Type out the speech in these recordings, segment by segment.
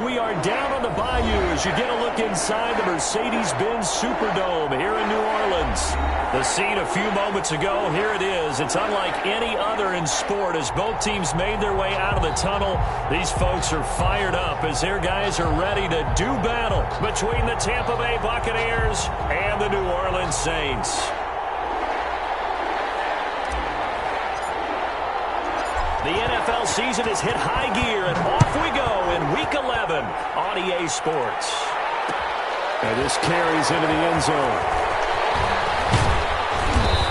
We are down on the bayou as you get a look inside the Mercedes-Benz Superdome here in New Orleans. The scene a few moments ago, here it is. It's unlike any other in sport as both teams made their way out of the tunnel. These folks are fired up as their guys are ready to do battle between the Tampa Bay Buccaneers and the New Orleans Saints. The NFL season has hit high gear, and off we go in Week 11 on EA Sports. And this carries into the end zone.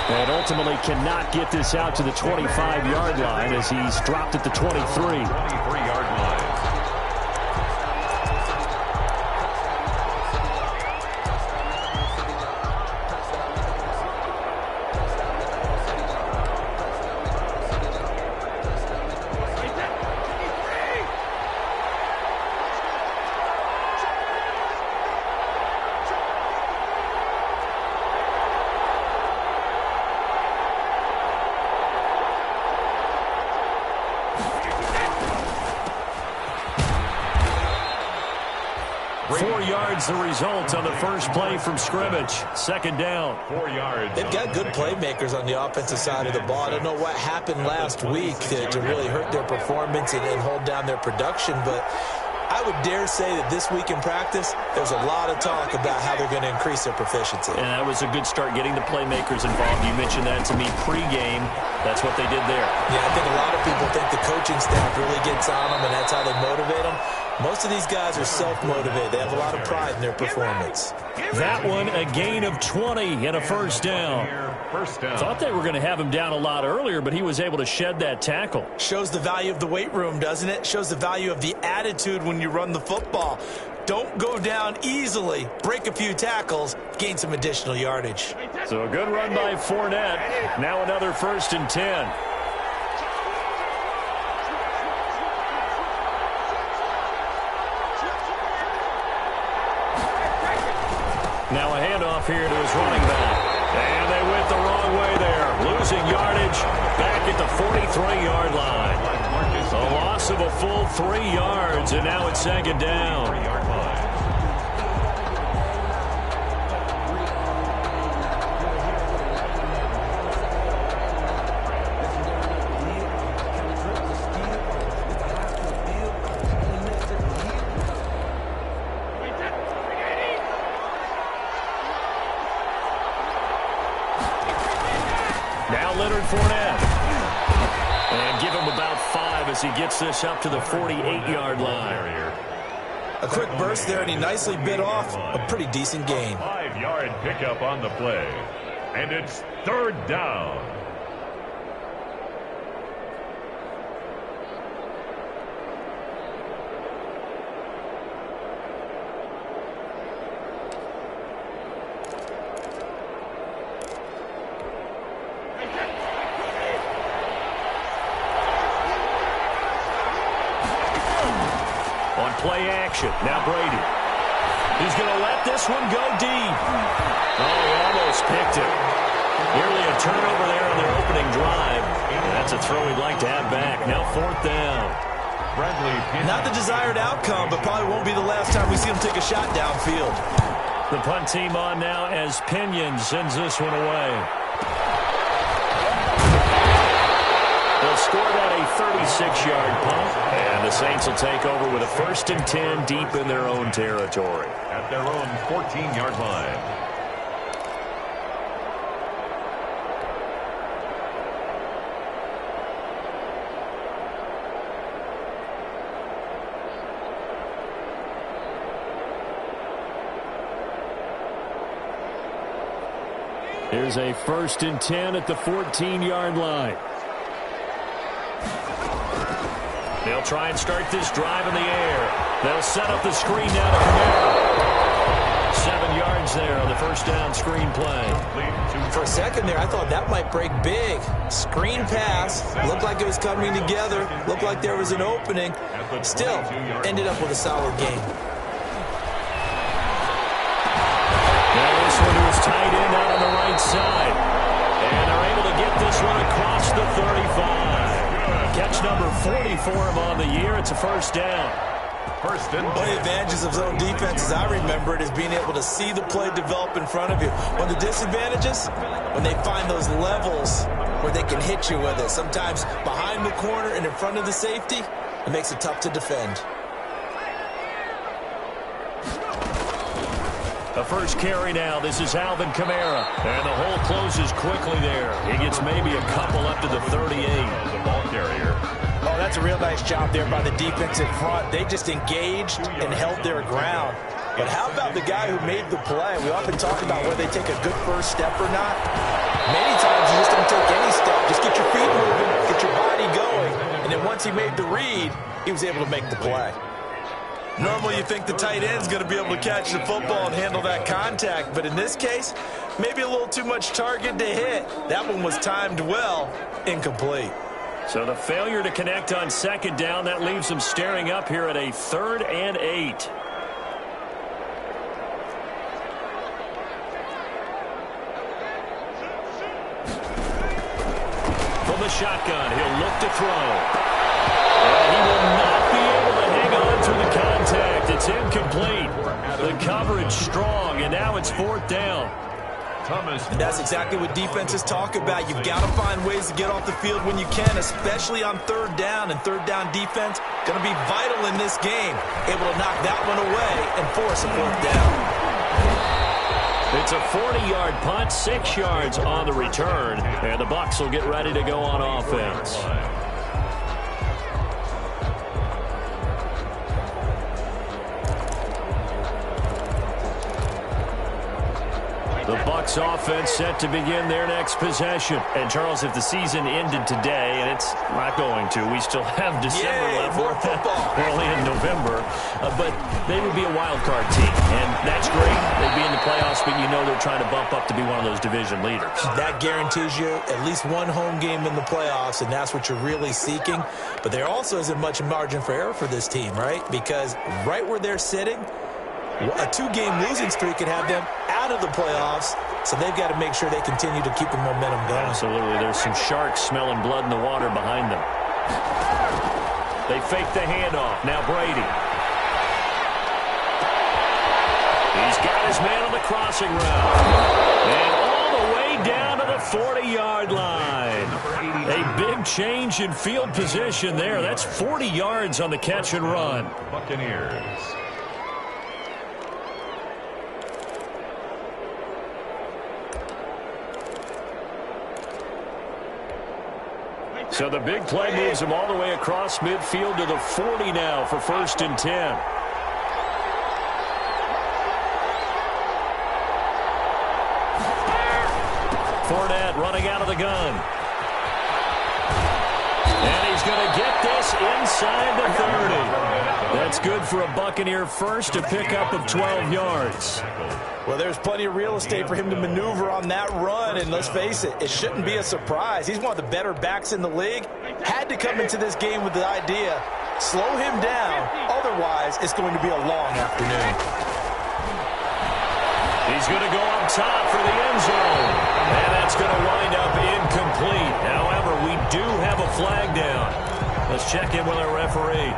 And ultimately cannot get this out to the 25-yard line as he's dropped at the 23. 23-yard line. The result on the first play from scrimmage. Second down. 4 yards. They've got good playmakers on the offensive side of the ball. I don't know what happened last week to really hurt their performance and hold down their production, but I would dare say that this week in practice, there's a lot of talk about how they're going to increase their proficiency. And that was a good start getting the playmakers involved. You mentioned that to me pregame. That's what they did there. Yeah, I think a lot of people think the coaching staff really gets on them, and that's how they motivate them. Most of these guys are self-motivated. They have a lot of pride in their performance. That one, a gain of 20 and a first down. Thought they were going to have him down a lot earlier, but he was able to shed that tackle. Shows the value of the weight room, doesn't it? Shows the value of the attitude when you run the football. Don't go down easily. Break a few tackles. Gain some additional yardage. So a good run by Fournette. Now another 1st and 10. Now a handoff here to his running back. And they went the wrong way there. Losing yardage back at the 43-yard line. A loss of a full 3 yards, and now it's second down. Fournette. And give him about 5 as he gets this up to the 48-yard line. A quick burst there, and he nicely bit off a pretty decent gain. 5-yard pickup on the play. And it's 3rd down. Play action. Now Brady. He's going to let this one go deep. Oh, he almost picked it. Nearly a turnover there on their opening drive. And that's a throw he'd like to have back. Now 4th down. Not the desired outcome, but probably won't be the last time we see him take a shot downfield. The punt team on now as Pinion sends this one away. They'll score that a 36-yard punt, and the Saints will take over with a 1st and 10 deep in their own territory. At their own 14-yard line. Here's a 1st and 10 at the 14-yard line. They'll try and start this drive in the air. They'll set up the screen down to Kamara. 7 yards there on the 1st down screen play. For a second there, I thought that might break big. Screen pass. Looked like it was coming together. Looked like there was an opening. Still, ended up with a solid game. Now this one was tight end out on the right side. And they're able to get this one across the 35. Catch number 40 for him on the year. It's a 1st down. First and 10. One of the advantages of zone defense, as I remember it, is being able to see the play develop in front of you. One of the disadvantages, when they find those levels where they can hit you with it. Sometimes behind the corner and in front of the safety, it makes it tough to defend. The first carry now. This is Alvin Kamara. And the hole closes quickly there. He gets maybe a couple up to the 38. The ball carrier. Oh, that's a real nice job there by the defense in front. They just engaged and held their ground. But how about the guy who made the play? We often talk about whether they take a good first step or not. Many times you just don't take any step. Just get your feet moving, get your body going. And then once he made the read, he was able to make the play. Normally you think the tight end's going to be able to catch the football and handle that contact. But in this case, maybe a little too much target to hit. That one was timed well, incomplete. So the failure to connect on second down, that leaves them staring up here at a 3rd and 8. From the shotgun, he'll look to throw. And he will not be able to hang on through the contact. It's incomplete. The coverage strong, and now it's 4th down. And that's exactly what defenses talk about. You've got to find ways to get off the field when you can, especially on 3rd down. And 3rd down defense going to be vital in this game. Able to knock that one away and force a 4th down. It's a 40-yard punt, 6 yards on the return. And the Bucs will get ready to go on offense. The Bucs offense set to begin their next possession. And, Charles, if the season ended today, and it's not going to, we still have December left. More football. We're only in November. But they would be a wild card team. And that's great. They'd be in the playoffs, but you know they're trying to bump up to be one of those division leaders. That guarantees you at least one home game in the playoffs, and that's what you're really seeking. But there also isn't much margin for error for this team, right? Because right where they're sitting, a 2-game losing streak could have them out of the playoffs, so they've got to make sure they continue to keep the momentum going. Absolutely. There's some sharks smelling blood in the water behind them. They fake the handoff. Now Brady. He's got his man on the crossing route. And all the way down to the 40-yard line. A big change in field position there. That's 40 yards on the catch and run. Buccaneers. So the big play moves him all the way across midfield to the 40 now for 1st and 10. Fournette running out of the gun. And he's going to get this inside the 30. That's good for a Buccaneer first, a pickup of 12 yards. Well, there's plenty of real estate for him to maneuver on that run, and let's face it, it shouldn't be a surprise. He's one of the better backs in the league. Had to come into this game with the idea, slow him down, otherwise it's going to be a long afternoon. He's going to go up top for the end zone, and that's going to wind up incomplete. However, we do have a flag down. Let's check in with our referee.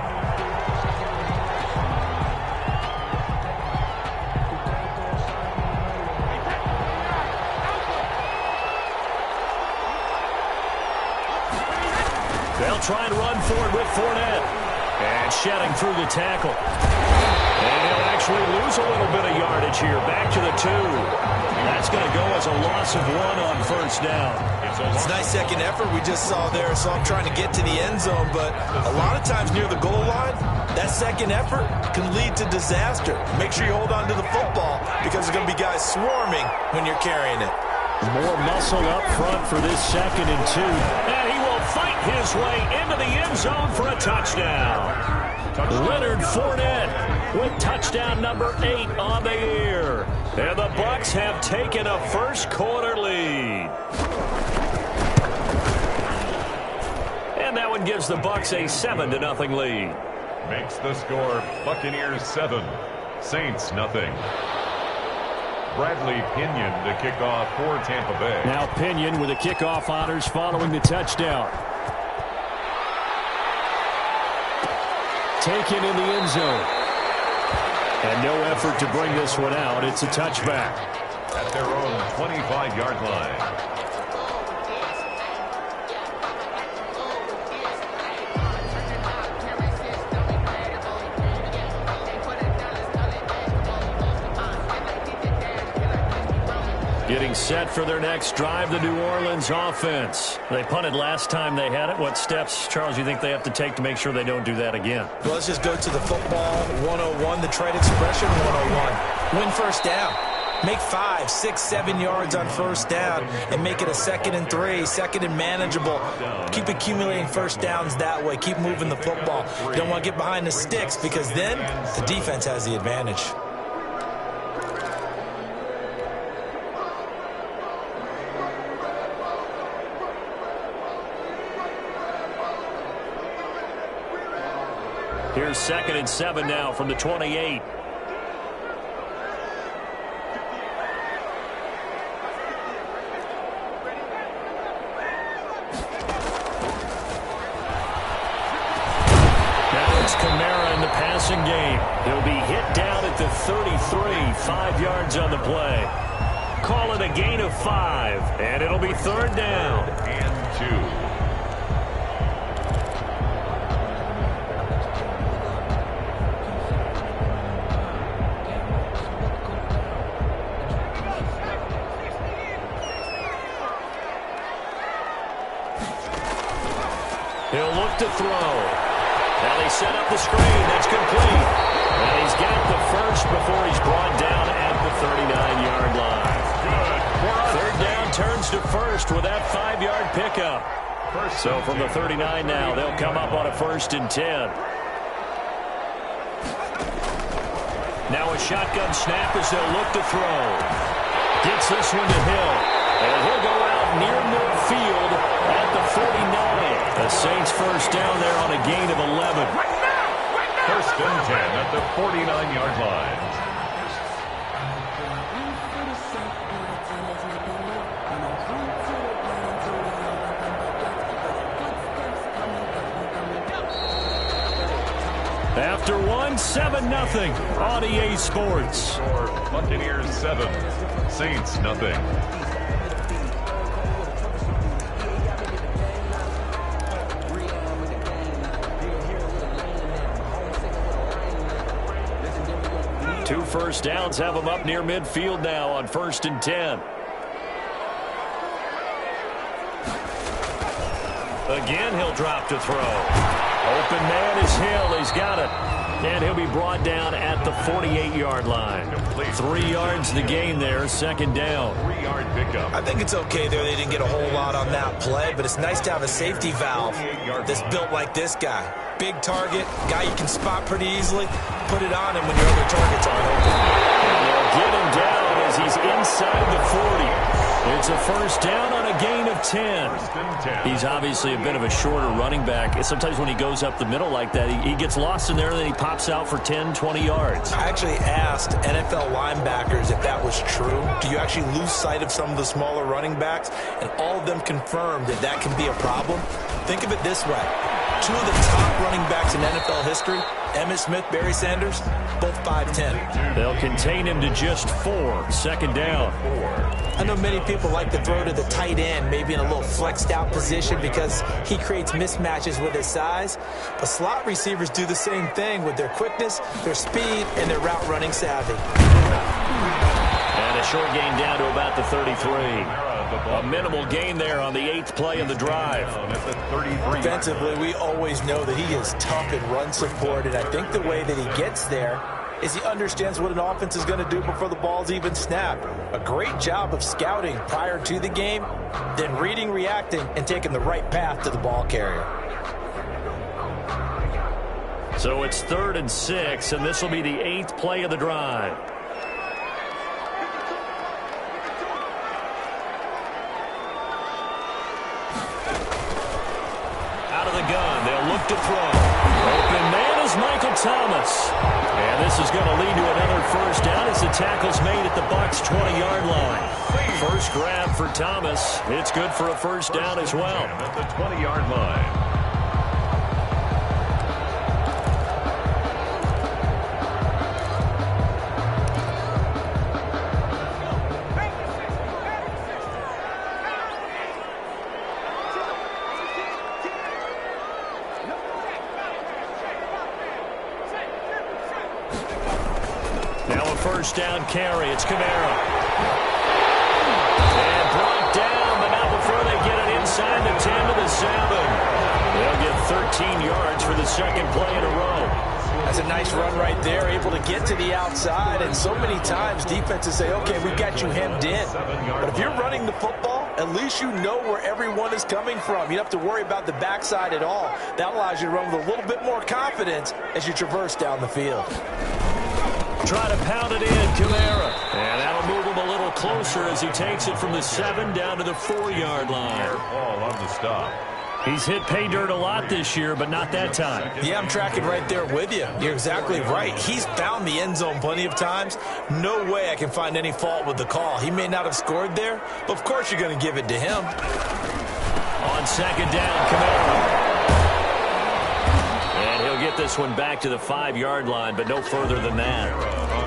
They'll try and run forward with Fournette. And shedding through the tackle. And he'll actually lose a little bit of yardage here. Back to the 2. That's going to go as a loss of 1 on 1st down. It's a nice second effort we just saw there. So I'm trying to get to the end zone. But a lot of times near the goal line, that second effort can lead to disaster. Make sure you hold on to the football because there's going to be guys swarming when you're carrying it. More muscle up front for this 2nd and 2. And he will fight his way into the end zone for a touchdown. Leonard Fournette with touchdown number 8 on the year. And the Bucs have taken a first-quarter lead. And that one gives the Bucs a 7-0 lead. Makes the score Buccaneers 7, Saints nothing. Bradley Pinion to kick off for Tampa Bay. Now Pinion with the kickoff honors following the touchdown. taken in the end zone. And no effort to bring this one out. It's a touchback. At their own 25-yard line. Getting set for their next drive, the New Orleans offense. They punted last time they had it. What steps, Charles, you think they have to take to make sure they don't do that again? Well, let's just go to the football 101, the trade expression 101. Win first down. Make 5, 6, 7 yards on first down and make it a 2nd and 3, 2nd and manageable. Keep accumulating first downs that way. Keep moving the football. You don't want to get behind the sticks because then the defense has the advantage. Here's 2nd and 7 now from the 28. In the passing game. He'll be hit down at the 33, 5 yards on the play. Call it a gain of 5, and it'll be 3rd down. And 2. He'll look to throw. Now they set up the screen. That's complete. And he's got the first before he's brought down at the 39-yard line. Good. 3rd down turns to first with that 5-yard pickup. So from the 39 now, they'll come up on a 1st and 10. Now a shotgun snap as they'll look to throw. Gets this one to Hill. And he'll go out near midfield at the 49. The Saints first down there on a gain of 11. 1st and 10 at the 49-yard line. After 7-0 on EA Sports. Buccaneers 7, Saints nothing. Two first downs have them up near midfield now on 1st and 10. Again, he'll drop to throw. Open man is Hill. He's got it. And he'll be brought down at the 48-yard line. 3 yards the gain there, 2nd down. 3-yard pickup. I think it's okay there. They didn't get a whole lot on that play, but it's nice to have a safety valve that's built like this guy. Big target, guy you can spot pretty easily. Put it on him when your other targets aren't open. And they'll get him down as he's inside the 40. It's a first down on a gain of 10. He's obviously a bit of a shorter running back. Sometimes when he goes up the middle like that, he gets lost in there, and then he pops out for 10, 20 yards. I actually asked NFL linebackers if that was true. Do you actually lose sight of some of the smaller running backs? And all of them confirmed that that can be a problem. Think of it this way. 2 of the top running backs in NFL history, Emmitt Smith, Barry Sanders, both 5'10". They'll contain him to just 4. 2nd down. I know many people like to throw to the tight end, maybe in a little flexed out position because he creates mismatches with his size. But slot receivers do the same thing with their quickness, their speed, and their route running savvy. And a short gain down to about the 33. A minimal gain there on the 8th play of the drive. Defensively, we always know that he is tough in run support, and I think the way that he gets there is he understands what an offense is going to do before the ball's even snapped. A great job of scouting prior to the game, then reading, reacting, and taking the right path to the ball carrier. So it's 3rd and 6, and this will be the 8th play of the drive. Out of the gun, they'll look to throw. Open man is Michael Thomas. And this is going to lead to another first down as the tackle's made at the Bucs' 20-yard line. First grab for Thomas. It's good for a first down as well. At the 20-yard line. first down carry. It's Kamara. And brought down, but not before they get it inside the 10 to the 7. They'll get 13 yards for the second play in a row. That's a nice run right there, able to get to the outside. And so many times defenses say, okay, we've got you hemmed in. But if you're running the football, at least you know where everyone is coming from. You don't have to worry about the backside at all. That allows you to run with a little bit more confidence as you traverse down the field. Try to pound it in, Kamara. And that'll move him a little closer as he takes it from the 7 down to the 4-yard line. Ball on the stop. He's hit pay dirt a lot this year, but not that time. Yeah, I'm tracking right there with you. You're exactly right. He's found the end zone plenty of times. No way I can find any fault with the call. He may not have scored there, but of course you're going to give it to him. On second down, Kamara. And he'll get this one back to the 5-yard line, but no further than that.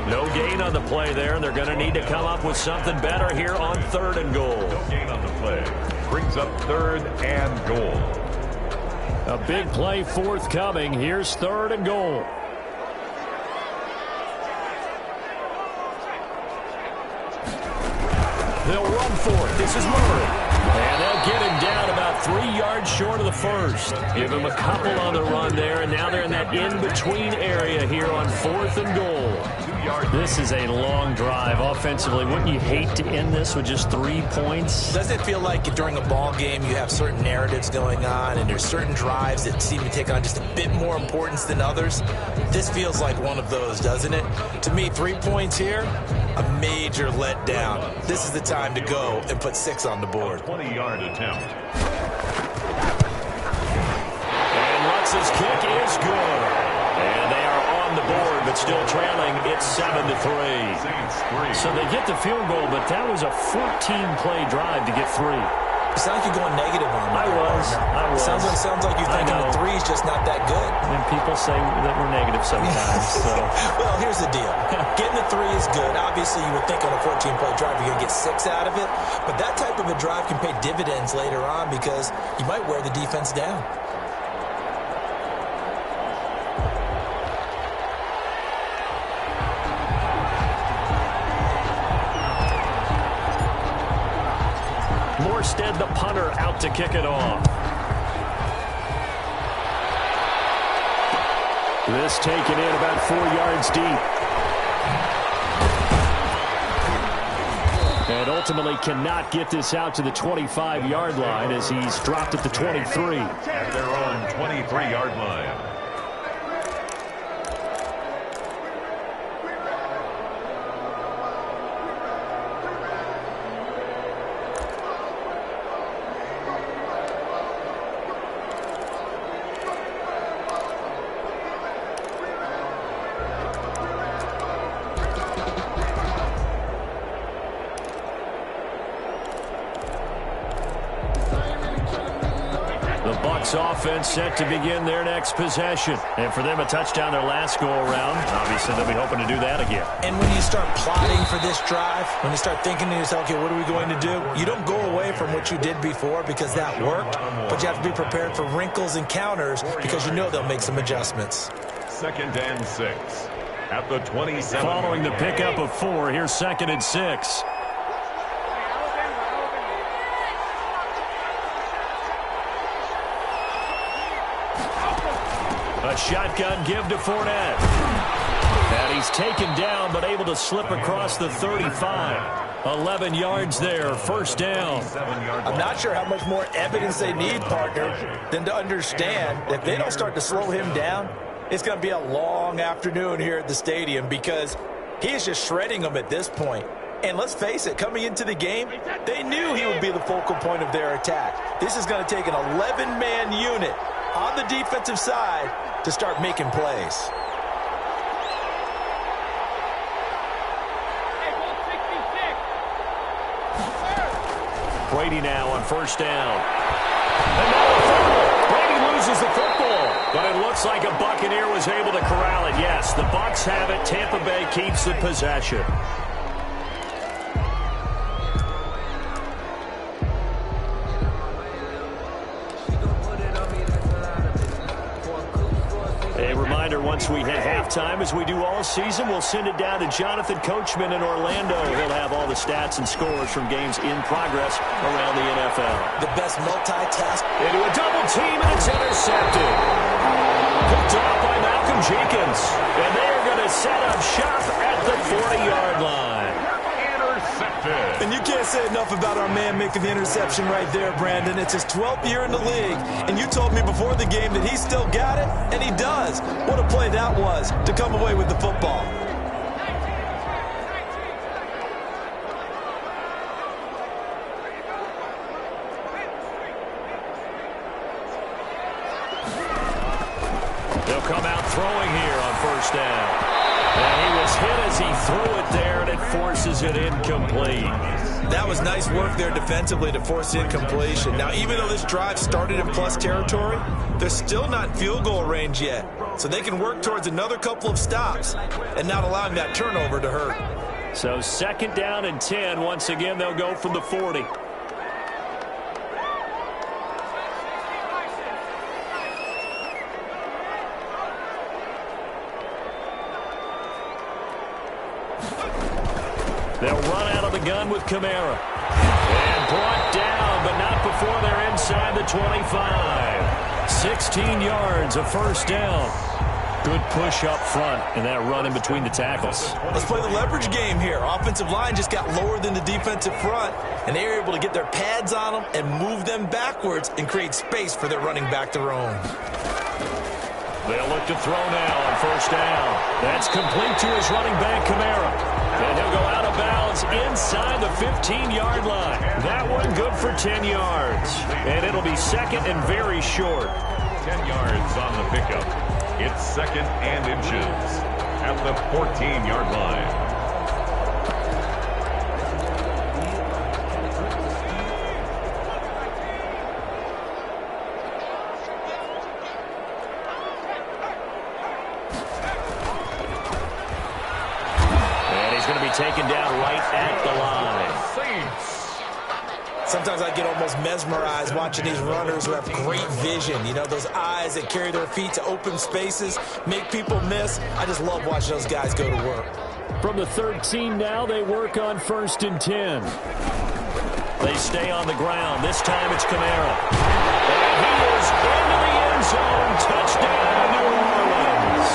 No gain on the play there, and they're going to need to come up with something better here on 3rd and goal. No gain on the play. Brings up 3rd and goal. A big play forthcoming. Here's 3rd and goal. They'll run for it. This is Murray. And they'll get him down about 3 yards short of the first. Give him a couple on the run there, and now they're in that in-between area here on 4th and goal. This is a long drive offensively. Wouldn't you hate to end this with just 3 points? Doesn't it feel like during a ball game you have certain narratives going on and there's certain drives that seem to take on just a bit more importance than others? This feels like one of those, doesn't it? To me, 3 points here, a major letdown. This is the time to go and put 6 on the board. 20-yard attempt. And Lutz's kick is good. And they are on the board, but still trailing. It's 7-3. So they get the field goal, but that was a 14-play drive to get 3. It sounds like you're going negative on me. I was. Sounds like you're thinking the 3 is just not that good. And people say that we're negative sometimes. So. Well, here's the deal. Getting the 3 is good. Obviously, you would think on a 14-play drive you're going to get 6 out of it. But that type of a drive can pay dividends later on because you might wear the defense down. Morstead, the punter, out to kick it off. This taken in about 4 yards deep. And ultimately cannot get this out to the 25-yard line as he's dropped at the 23. At their own 23-yard line. Offense set to begin their next possession. And for them, a touchdown their last go-around. Obviously, they'll be hoping to do that again. And when you start plotting for this drive, when you start thinking to yourself, okay, what are we going to do? You don't go away from what you did before because that worked, but you have to be prepared for wrinkles and counters because you know they'll make some adjustments. 2nd and 6 at the 27. Following the pickup of 4, here's 2nd and 6. A shotgun give to Fournette. And he's taken down, but able to slip across the 35. 11 yards there, 1st down. I'm not sure how much more evidence they need, partner, than to understand that if they don't start to slow him down, it's going to be a long afternoon here at the stadium because he is just shredding them at this point. And let's face it, coming into the game, they knew he would be the focal point of their attack. This is going to take an 11-man unit on the defensive side to start making plays. Brady now on 1st down. And now a fumble. Brady loses the football. But it looks like a Buccaneer was able to corral it. Yes, the Bucs have it. Tampa Bay keeps the possession. reminder, once we hit halftime, as we do all season, we'll send it down to Jonathan Coachman in Orlando. He'll have all the stats and scores from games in progress around the NFL. The best multitask. Into a double team, and it's intercepted. Picked off by Malcolm Jenkins. And they are going to set up shop at the 40-yard line. And you can't say enough about our man making the interception right there, Brandon. It's his 12th year in the league, and you told me before the game that he still got it, and he does. What a play that was to come away with the football. They'll come out throwing here on first down. And he was hit as he threw it there, and it forces it incomplete. That was nice work there defensively to force incompletion. Now, even though this drive started in plus territory, they're still not in field goal range yet. So they can work towards another couple of stops and not allowing that turnover to hurt. So 2nd down and 10. Once again, they'll go from the 40. They'll run out of the gun with Kamara. And brought down, but not before they're inside the 25. 16 yards, a first down. Good push up front, and that run in between the tackles. Let's play the leverage game here. Offensive line just got lower than the defensive front, and they were able to get their pads on them and move them backwards and create space for their running back to roam. They'll look to throw now on first down. That's complete to his running back, Kamara. And he'll go out of bounds inside the 15-yard line. That one good for 10 yards. And it'll be second and very short. 10 yards on the pickup. It's 2nd and inches at the 14-yard line. Taken down right at the line. Sometimes I get almost mesmerized watching these runners who have great vision. You know, those eyes that carry their feet to open spaces, make people miss. I just love watching those guys go to work. From the 13 now, they work on 1st and 10. They stay on the ground. This time it's Kamara. And he is into the end zone. Touchdown, New Orleans.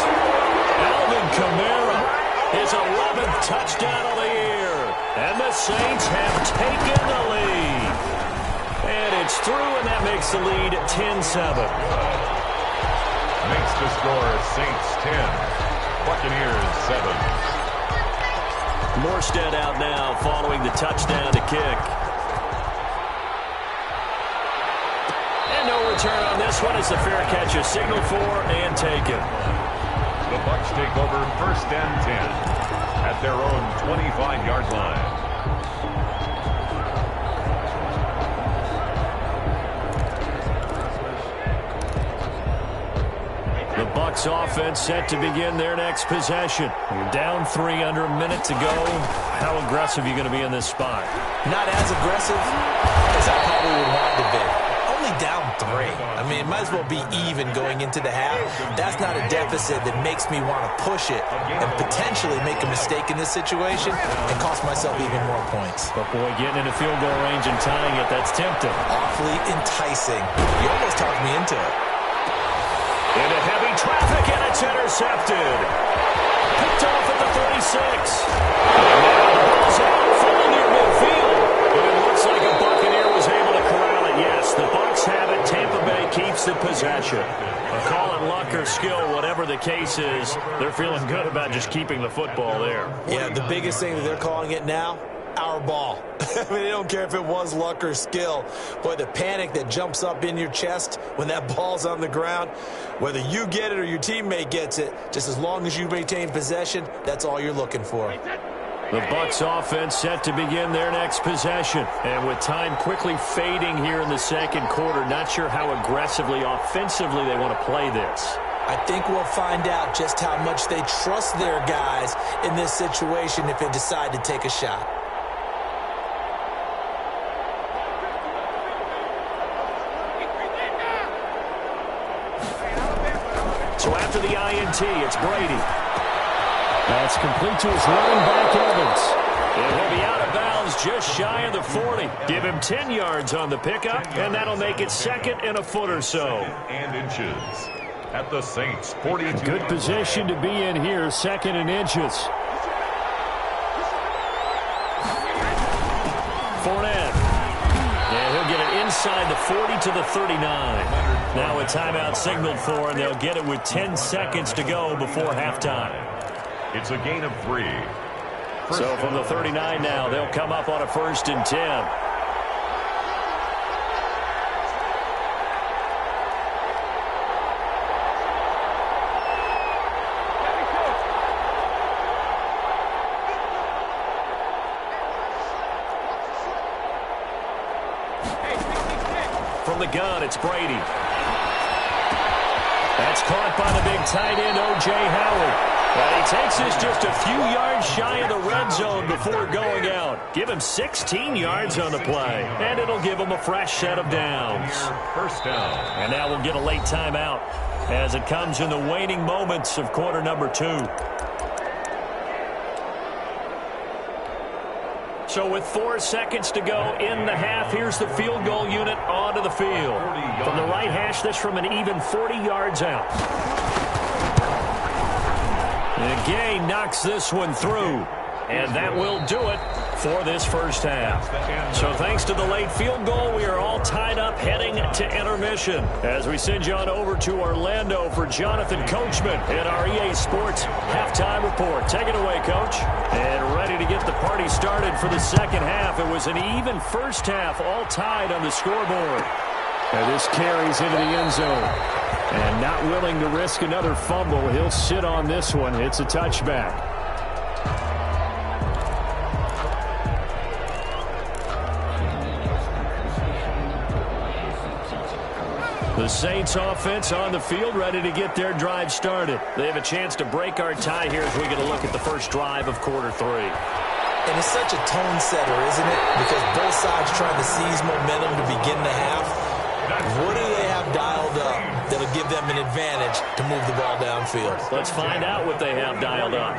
Alvin Kamara, his 11th touchdown of the year. And the Saints have taken the lead. And it's through, and that makes the lead 10-7. Makes the score Saints 10, Buccaneers 7. Morstead out now following the touchdown to kick. And no return on this one. It's a fair catch, a signal for and taken. The Bucs take over 1st and 10 at their own 25-yard line. The Bucs offense set to begin their next possession. You're down 3 under a minute to go. How aggressive are you going to be in this spot? Not as aggressive as I probably would want to be. Only down 3. I mean, it might as well be even going into the half. That's not a deficit that makes me want to push it and potentially make a mistake in this situation and cost myself even more points. But, boy, getting into field goal range and tying it, that's tempting. Awfully enticing. You almost talked me into it. Into heavy traffic, and it's intercepted. Picked off at the 36. And now the ball's out, falling near midfield. And it looks like a Buccaneer was able to corral it. Yes, the Bucs have it. Tampa Bay keeps the possession. A call on luck or skill, whatever the case is, they're feeling good about just keeping the football there. Yeah, the biggest thing that they're calling it now, our ball. I mean, they don't care if it was luck or skill. Boy, the panic that jumps up in your chest when that ball's on the ground, whether you get it or your teammate gets it, just as long as you maintain possession, that's all you're looking for. The Bucs offense set to begin their next possession. And with time quickly fading here in the second quarter, not sure how aggressively, offensively they want to play this. I think we'll find out just how much they trust their guys in this situation if they decide to take a shot. So after the the INT. It's Brady. That's complete to his running back, Evans. And he'll be out of bounds just shy of the 40. Give him 10 yards on the pickup, and that'll make it second and a foot or so. And inches at the Saints 42. Good position to be in here, second and inches. Fournette. And he'll get it inside the 40 to the 39. Now a timeout signaled for, and they'll get it with 10 seconds to go before halftime. It's a gain of 3. So from the 39 now, they'll come up on a 1st and 10. From the gun, it's Brady. That's caught by the big tight end, O.J. Howard. And he takes this just a few yards shy of the red zone before going out. Give him 16 yards on the play, and it'll give him a fresh set of downs. First down. And now we'll get a late timeout as it comes in the waning moments of quarter number 2. So with 4 seconds to go in the half, here's the field goal unit onto the field. From the right hash, this from an even 40 yards out. And Gay knocks this one through. And that will do it for this first half. So thanks to the late field goal, we are all tied up heading to intermission. As we send you on over to Orlando for Jonathan Coachman in our EA Sports halftime report. Take it away, Coach. And ready to get the party started for the second half. It was an even first half, all tied on the scoreboard. And this carries into the end zone. And not willing to risk another fumble, he'll sit on this one. It's a touchback. The Saints offense on the field, ready to get their drive started. They have a chance to break our tie here as we get a look at the first drive of quarter 3. And it's such a tone setter, isn't it? Because both sides trying to seize momentum to begin the half. What do they have dialed up that'll give them an advantage to move the ball downfield? Let's find out what they have dialed up.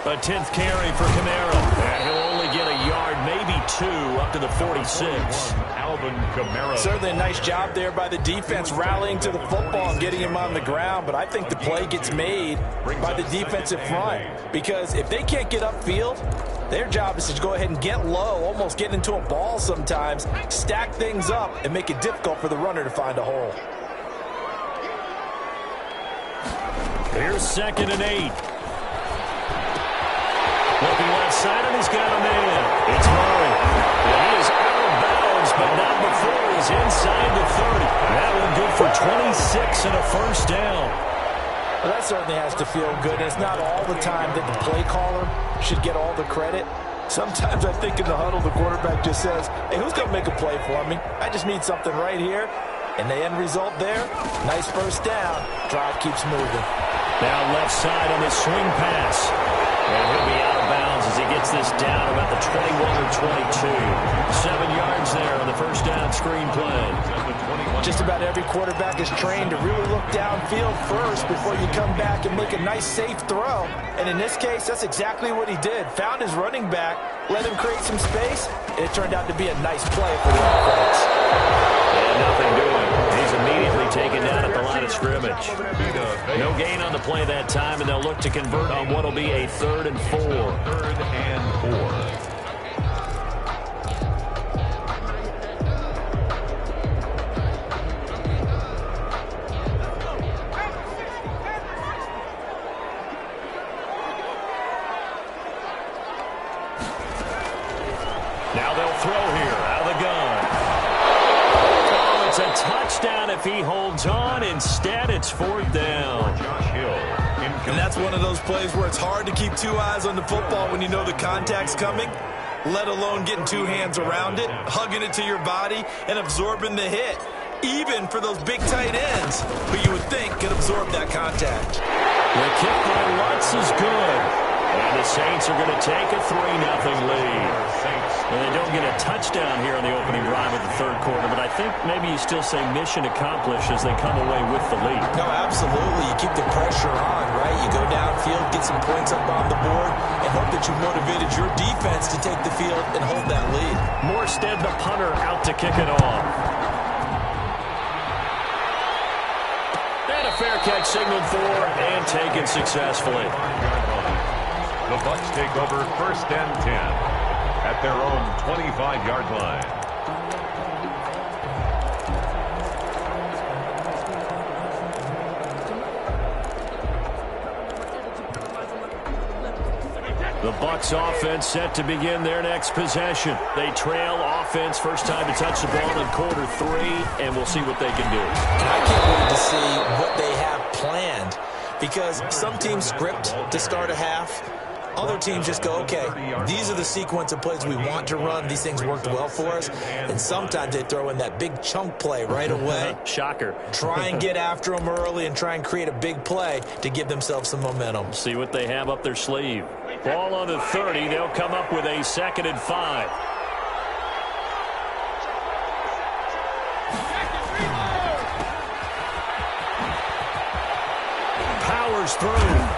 A 10th carry for Kamara. And he'll only get a yard, maybe 2, up to the 46. Alvin Kamara. Certainly a nice job there by the defense rallying to the football and getting him on the ground, but I think the play gets made by the defensive front, because if they can't get upfield, their job is to go ahead and get low, almost get into a ball sometimes, stack things up, and make it difficult for the runner to find a hole. Here's 2nd and 8. Looking left side, and he's got a man. It's Murray. And he is out of bounds, but not before he's inside the 30. That one good for 26 and a first down. Well, that certainly has to feel good. And it's not all the time that the play caller should get all the credit. Sometimes I think in the huddle, the quarterback just says, hey, who's going to make a play for me? I just need something right here. And the end result there, nice first down. Drive keeps moving. Now left side on the swing pass. And he'll be out of bounds as he gets this down about the 21 or 22. 7 yards there on the first down screen play. Just about every quarterback is trained to really look downfield first before you come back and make a nice, safe throw. And in this case, that's exactly what he did. Found his running back, let him create some space, and it turned out to be a nice play for the offense. And nothing doing. He's immediately taken down at the line of scrimmage. No gain on the play that time, and they'll look to convert on what will be a 3rd and 4. 3rd and 4. Now they'll throw here out of the gun. Oh, it's a touchdown if he holds on. Instead, it's 4th down. Josh Hill. And that's one of those plays where it's hard to keep 2 eyes on the football when you know the contact's coming, let alone getting 2 hands around it, hugging it to your body, and absorbing the hit, even for those big tight ends who you would think could absorb that contact. The kick by Lutz is good. And the Saints are going to take a 3-0 lead. And they don't didn't get a touchdown here on the opening drive of the third quarter, but I think maybe you still say mission accomplished as they come away with the lead. No, absolutely. You keep the pressure on, right? You go downfield, get some points up on the board, and hope that you motivated your defense to take the field and hold that lead. Morstead, the punter, out to kick it off. And a fair catch signaled for and taken successfully. The Bucs take over 1st and 10 at their own 25-yard line. The Bucs offense set to begin their next possession. They trail offense, first time to touch the ball in quarter 3, and we'll see what they can do. And I can't wait to see what they have planned, because some teams script to start a half. Other teams just go, okay, these are the sequence of plays we want to run. These things worked well for us. And sometimes they throw in that big chunk play right away. Shocker. Try and get after them early and try and create a big play to give themselves some momentum. See what they have up their sleeve. Ball on the 30. They'll come up with a 2nd and 5. Powers through.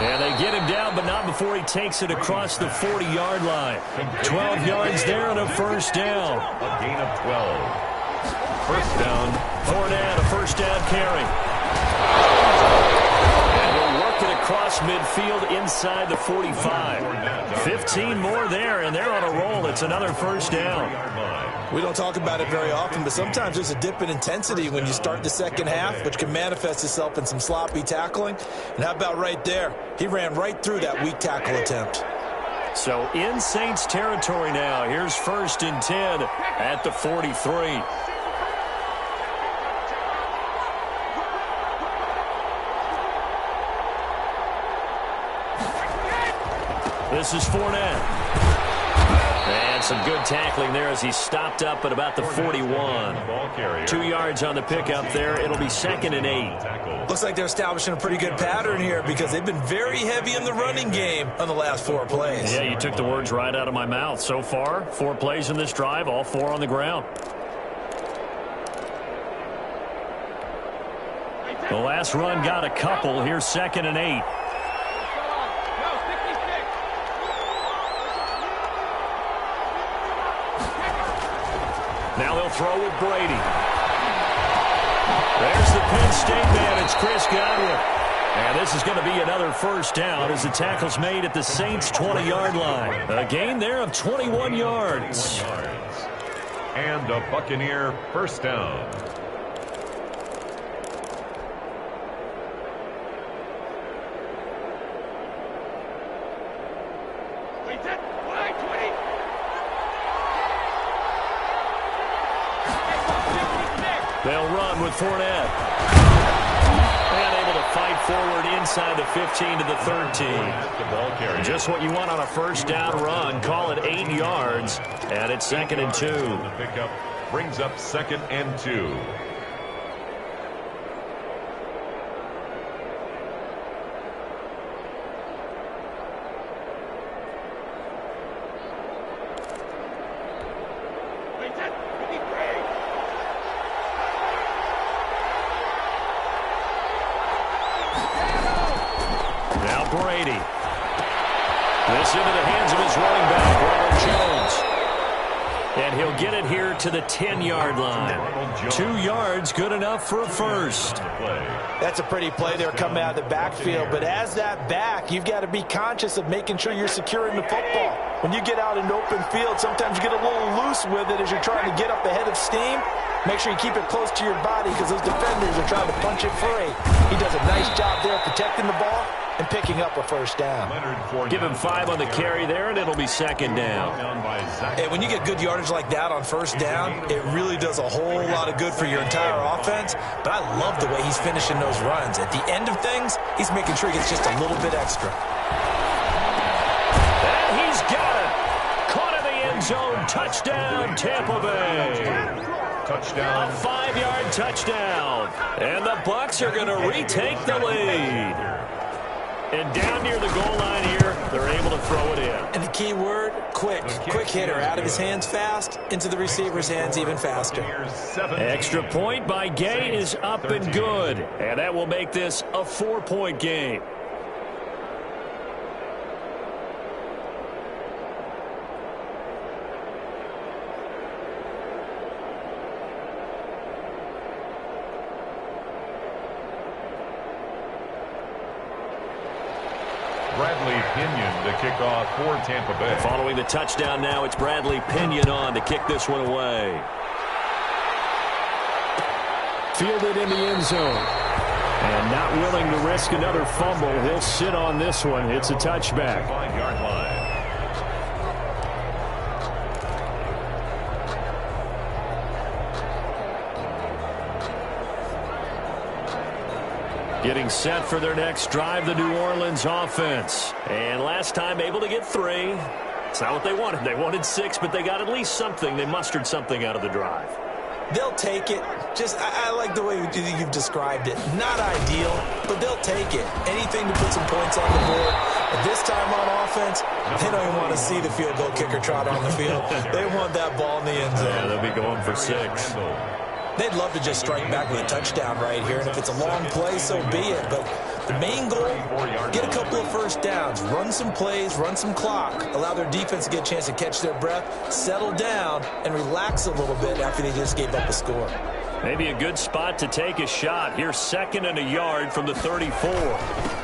And they get him down, but not before he takes it across the 40-yard line. 12 yards there and a first down. A gain of 12. First down. Fournette, a first down carry. And he'll work it across midfield inside the 45. 15 more there, and they're on a roll. It's another first down. We don't talk about it very often, but sometimes there's a dip in intensity when you start the second half, which can manifest itself in some sloppy tackling. And how about right there? He ran right through that weak tackle attempt. So in Saints territory now. Here's 1st and 10 at the 43. This is Fournette. And some good tackling there as he stopped up at about the 41. 2 yards on the pickup there. It'll be 2nd and 8. Looks like they're establishing a pretty good pattern here because they've been very heavy in the running game on the last 4 plays. Yeah, you took the words right out of my mouth. So far, 4 plays in this drive, all 4 on the ground. The last run got a couple. Here's 2nd and 8. Now they'll throw with Brady. There's the Penn State man. It's Chris Godwin. And this is going to be another first down as the tackle's made at the Saints' 20-yard line. A gain there of 21 yards. And a Buccaneer first down. They'll run with Fournette. And able to fight forward inside the 15 to the 13. Just what you want on a first down run. Call it 8 yards. And it's 2nd and 2. The pickup brings up 2nd and 2. Brady. This into the hands of his running back, Ronald Jones. And he'll get it here to the 10-yard line. 2 yards, good enough for a first. That's a pretty play there coming out of the backfield. But as that back, you've got to be conscious of making sure you're securing the football. When you get out in open field, sometimes you get a little loose with it as you're trying to get up ahead of steam. Make sure you keep it close to your body because those defenders are trying to punch it free. He does a nice job there protecting the ball and picking up a first down. Give him 5 on the carry there, and it'll be 2nd down. And when you get good yardage like that on first down, it really does a whole lot of good for your entire offense. But I love the way he's finishing those runs. At the end of things, he's making sure he gets just a little bit extra. And he's got it. Caught in the end zone. Touchdown, Tampa Bay. Touchdown. A 5-yard touchdown. And the Bucs are going to retake the lead. And down near the goal line here, they're able to throw it in. And the key word, quick. Quick hitter. Out of his hands fast, into the receiver's hands even faster. Extra point by Gay is up and good. And that will make this a 4-point game. Bradley Pinion to kick off for Tampa Bay. Following the touchdown now, it's Bradley Pinion on to kick this one away. Fielded in the end zone. And not willing to risk another fumble. He'll sit on this one. It's a touchback. 5-yard line. Getting set for their next drive, the New Orleans offense. And last time able to get 3. It's not what they wanted. They wanted 6, but they got at least something. They mustered something out of the drive. They'll take it. I like the way you've described it. Not ideal, but they'll take it. Anything to put some points on the board. But this time on offense, they don't even want to see the field goal kicker trot on the field. They want that ball in the end zone. Yeah, they'll be going for 6. They'd love to just strike back with a touchdown right here, and if it's a long play, so be it. But the main goal, get a couple of first downs, run some plays, run some clock, allow their defense to get a chance to catch their breath, settle down, and relax a little bit after they just gave up a score. Maybe a good spot to take a shot. Here's 2nd and a yard from the 34.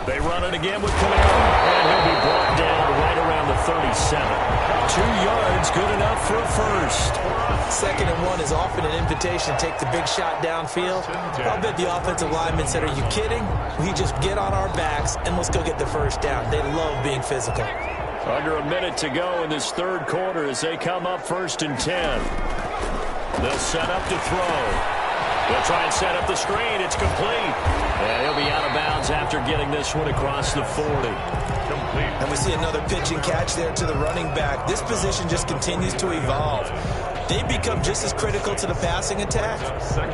They run it again with Camara, and he'll be brought down right around the 37. 2 yards, good enough for a first. 2nd and 1 is often an invitation to take the big shot downfield. I'll bet the offensive linemen said, are you kidding? We just get on our backs and let's go get the first down. They love being physical. Under a minute to go in this 3rd quarter as they come up 1st and 10. They'll set up to throw. They'll try and set up the screen. It's complete. And he'll be out of bounds after getting this one across the 40. Complete. And we see another pitch and catch there to the running back. This position just continues to evolve. They become just as critical to the passing attack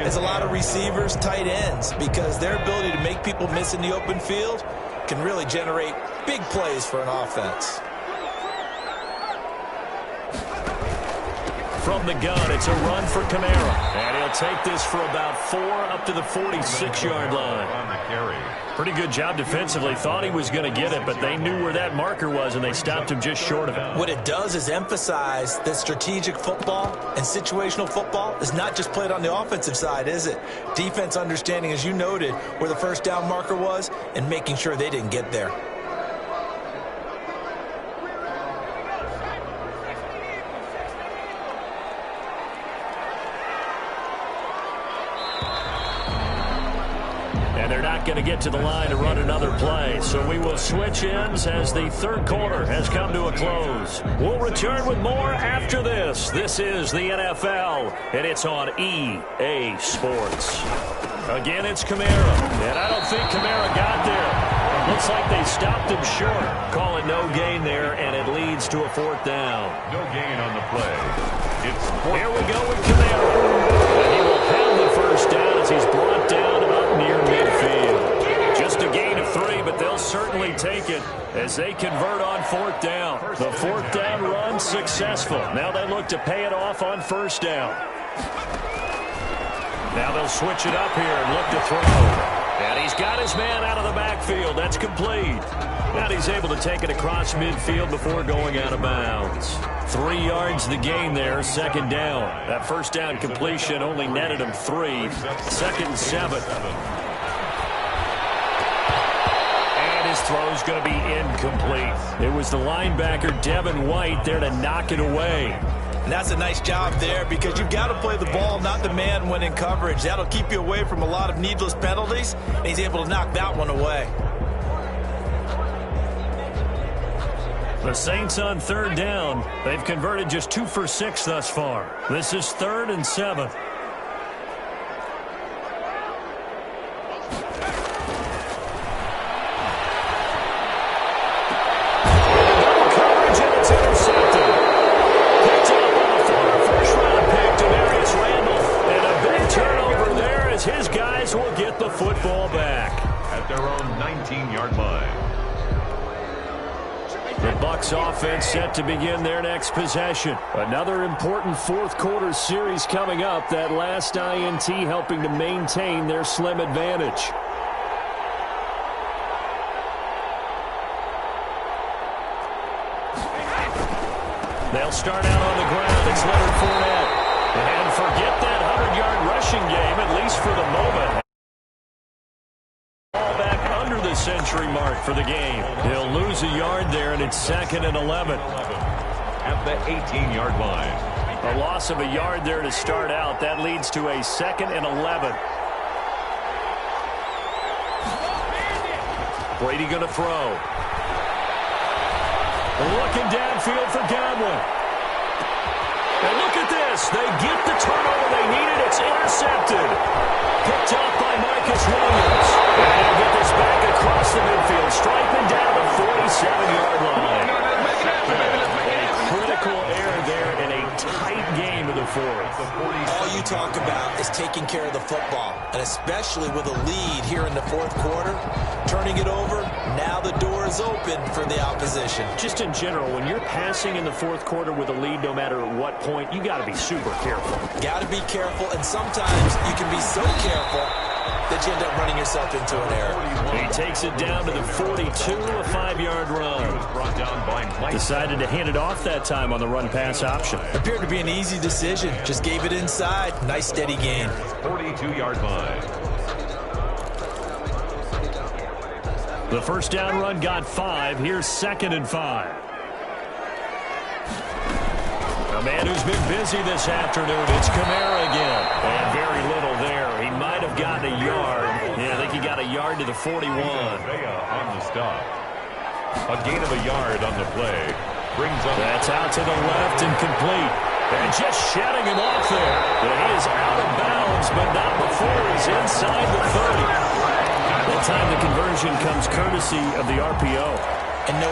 as a lot of receivers, tight ends, because their ability to make people miss in the open field can really generate big plays for an offense. From the gun, it's a run for Camara. And he'll take this for about 4 up to the 46-yard line. On the carry. Pretty good job defensively. Thought he was going to get it, but they knew where that marker was, and they stopped him just short of it. What it does is emphasize that strategic football and situational football is not just played on the offensive side, is it? Defense understanding, as you noted, where the first down marker was and making sure they didn't get there. And they're not going to get to the line to run another play. So we will switch ends as the 3rd quarter has come to a close. We'll return with more after this. This is the NFL, and it's on EA Sports. Again, it's Camara. And I don't think Camara got there. Looks like they stopped him short. Call it no gain there, and it leads to a 4th down. No gain on the play. Here we go with Camara. And he will have the first down as he's brought down up near midfield. Just a gain of 3, but they'll certainly take it as they convert on 4th down. The 4th down run successful. Now they look to pay it off on 1st down. Now they'll switch it up here and look to throw. And he's got his man out of the backfield. That's complete. Now he's able to take it across midfield before going out of bounds. 3 yards the gain there, 2nd down. That 1st down completion only netted him 3. 2nd and 7. And his throw's going to be incomplete. It was the linebacker, Devin White, there to knock it away. And that's a nice job there because you've got to play the ball, not the man when in coverage. That'll keep you away from a lot of needless penalties, and he's able to knock that one away. The Saints on 3rd down. They've converted just 2 for 6 thus far. This is 3rd and 7. At their own 19-yard line. The Bucs offense set to begin their next possession. Another important fourth quarter series coming up. That last INT helping to maintain their slim advantage. They'll start out on the ground. It's Leonard Fournette. And forget that 100-yard rushing game, at least for the moment. Ball back under the century mark for the game. He'll lose a yard there, and it's 2nd and 11. At the 18-yard line. A loss of a yard there to start out. That leads to a 2nd and 11. Brady going to throw. Looking downfield for Godwin. And look at this. They get the turnover they needed. It's intercepted. Picked up by Marcus Williams. And they'll get this back across the midfield. Striping down the 47-yard line. A critical error there in a tight game of the fourth. All you talk about is taking care of the football, and especially with a lead here in the fourth quarter, turning it over, now the door is open for the opposition. Just in general, when you're passing in the fourth quarter with a lead, no matter at what point, you got to be super careful. Got to be careful, and sometimes you can be so careful that you end up running yourself into an error. He takes it down to the 42, a 5-yard run. Brought down by Mike. Decided to hand it off that time on the run-pass option. Appeared to be an easy decision. Just gave it inside. Nice steady gain. 42-yard line. The first down run got 5. Here's 2nd and 5. A man who's been busy this afternoon. It's Kamara again. And very little there. He might have gotten a yard. Yeah, I think he got a yard to the 41. On the stop. A gain of a yard on the play. Brings up. That's out to the left and complete. And just shedding him off there. But he is out of bounds, but not before he's inside the 30. That time the conversion comes courtesy of the RPO. And no